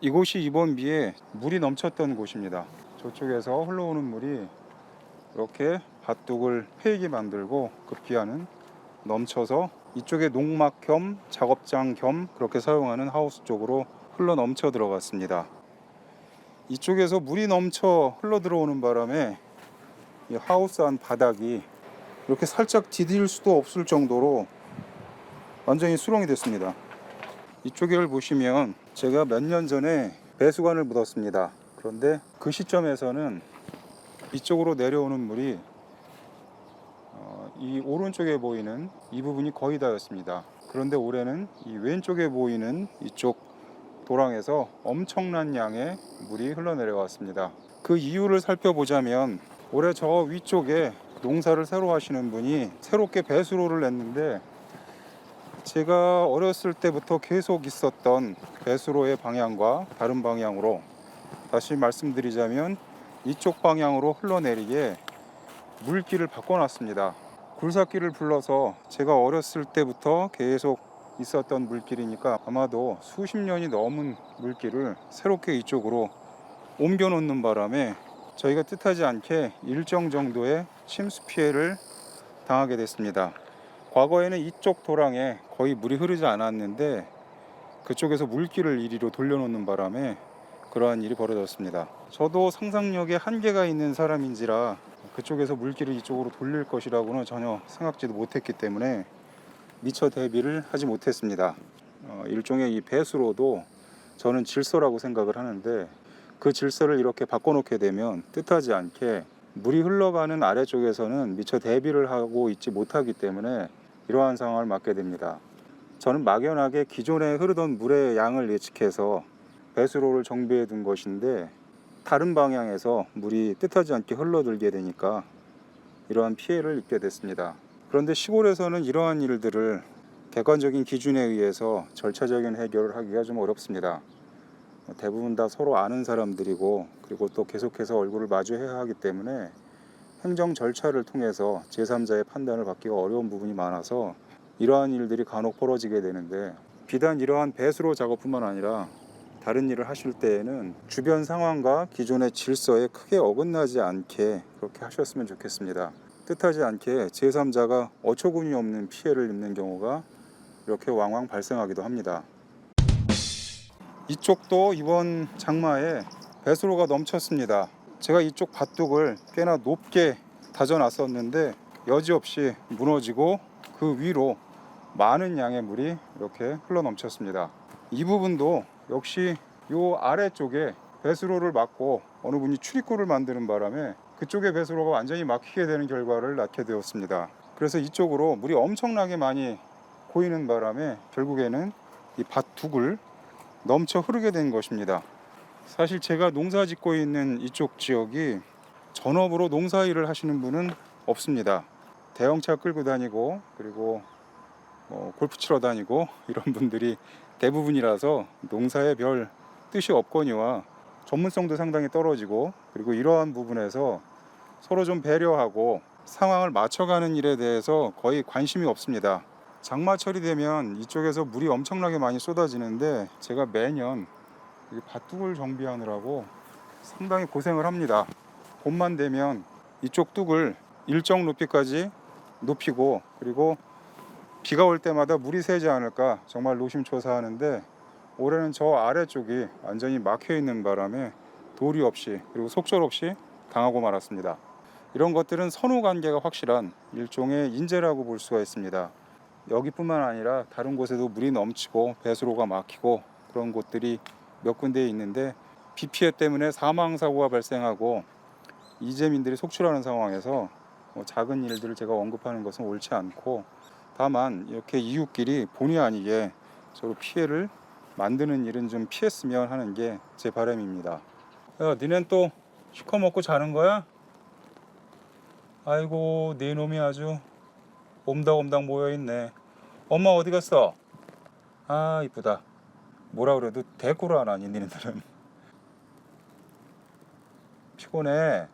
이곳이 이번 비에 물이 넘쳤던 곳입니다. 저쪽에서 흘러오는 물이 이렇게 밭둑을 패이게 만들고 급기야는 넘쳐서 이쪽에 농막 겸 작업장 겸 그렇게 사용하는 하우스 쪽으로 흘러 넘쳐 들어갔습니다. 이쪽에서 물이 넘쳐 흘러 들어오는 바람에 이 하우스 안 바닥이 이렇게 살짝 디딜 수도 없을 정도로 완전히 수렁이 됐습니다. 이쪽을 보시면 제가 몇 년 전에 배수관을 묻었습니다. 그런데 그 시점에서는 이쪽으로 내려오는 물이 이 오른쪽에 보이는 이 부분이 거의 다였습니다. 그런데 올해는 이 왼쪽에 보이는 이쪽 도랑에서 엄청난 양의 물이 흘러내려왔습니다. 그 이유를 살펴보자면 올해 저 위쪽에 농사를 새로 하시는 분이 새롭게 배수로를 냈는데 제가 어렸을 때부터 계속 있었던 배수로의 방향과 다른 방향으로, 다시 말씀드리자면 이쪽 방향으로 흘러내리게 물길을 바꿔놨습니다. 굴삭기를 불러서 제가 어렸을 때부터 계속 있었던 물길이니까 아마도 수십 년이 넘은 물길을 새롭게 이쪽으로 옮겨 놓는 바람에 저희가 뜻하지 않게 일정 정도의 침수 피해를 당하게 됐습니다. 과거에는 이쪽 도랑에 거의 물이 흐르지 않았는데 그쪽에서 물길을 이리로 돌려놓는 바람에 그러한 일이 벌어졌습니다. 저도 상상력에 한계가 있는 사람인지라 그쪽에서 물길을 이쪽으로 돌릴 것이라고는 전혀 생각지도 못했기 때문에 미처 대비를 하지 못했습니다. 일종의 이 배수로도 저는 질서라고 생각을 하는데 그 질서를 이렇게 바꿔놓게 되면 뜻하지 않게 물이 흘러가는 아래쪽에서는 미처 대비를 하고 있지 못하기 때문에 이러한 상황을 맞게 됩니다. 저는 막연하게 기존에 흐르던 물의 양을 예측해서 배수로를 정비해 둔 것인데 다른 방향에서 물이 뜻하지 않게 흘러들게 되니까 이러한 피해를 입게 됐습니다. 그런데 시골에서는 이러한 일들을 객관적인 기준에 의해서 절차적인 해결을 하기가 좀 어렵습니다. 대부분 다 서로 아는 사람들이고 그리고 또 계속해서 얼굴을 마주해야 하기 때문에 행정 절차를 통해서 제3자의 판단을 받기가 어려운 부분이 많아서 이러한 일들이 간혹 벌어지게 되는데, 비단 이러한 배수로 작업뿐만 아니라 다른 일을 하실 때에는 주변 상황과 기존의 질서에 크게 어긋나지 않게 그렇게 하셨으면 좋겠습니다. 뜻하지 않게 제3자가 어처구니 없는 피해를 입는 경우가 이렇게 왕왕 발생하기도 합니다. 이쪽도 이번 장마에 배수로가 넘쳤습니다. 제가 이쪽 밭둑을 꽤나 높게 다져놨었는데 여지없이 무너지고 그 위로 많은 양의 물이 이렇게 흘러 넘쳤습니다. 이 부분도 역시 요 아래쪽에 배수로를 막고 어느 분이 출입구를 만드는 바람에 그쪽의 배수로가 완전히 막히게 되는 결과를 낳게 되었습니다. 그래서 이쪽으로 물이 엄청나게 많이 고이는 바람에 결국에는 이 밭둑을 넘쳐 흐르게 된 것입니다. 사실 제가 농사 짓고 있는 이쪽 지역이 전업으로 농사일을 하시는 분은 없습니다. 대형차 끌고 다니고 그리고 골프 치러 다니고 이런 분들이 대부분이라서 농사에 별 뜻이 없거니와 전문성도 상당히 떨어지고, 그리고 이러한 부분에서 서로 좀 배려하고 상황을 맞춰가는 일에 대해서 거의 관심이 없습니다. 장마철이 되면 이쪽에서 물이 엄청나게 많이 쏟아지는데 제가 매년 밭둑을 정비하느라고 상당히 고생을 합니다. 봄만 되면 이쪽 뚝을 일정 높이까지 높이고 그리고 비가 올 때마다 물이 새지 않을까 정말 노심초사하는데 올해는 저 아래쪽이 완전히 막혀 있는 바람에 도리 없이 그리고 속절없이 당하고 말았습니다. 이런 것들은 선후 관계가 확실한 일종의 인재라고 볼 수가 있습니다. 여기뿐만 아니라 다른 곳에도 물이 넘치고 배수로가 막히고 그런 곳들이 몇 군데 있는데 비 피해 때문에 사망 사고가 발생하고 이재민들이 속출하는 상황에서 작은 일들을 제가 언급하는 것은 옳지 않고, 다만 이렇게 이웃끼리 본의 아니게 서로 피해를 만드는 일은 좀 피했으면 하는 게 제 바람입니다. 야, 니넨 또 시커멓고 자는 거야? 아이고, 네 놈이 아주 옴닥옴닥 모여있네. 엄마 어디 갔어? 아, 이쁘다. 뭐라 그래도 대꾸를 안 하니 니네들은. 피곤해.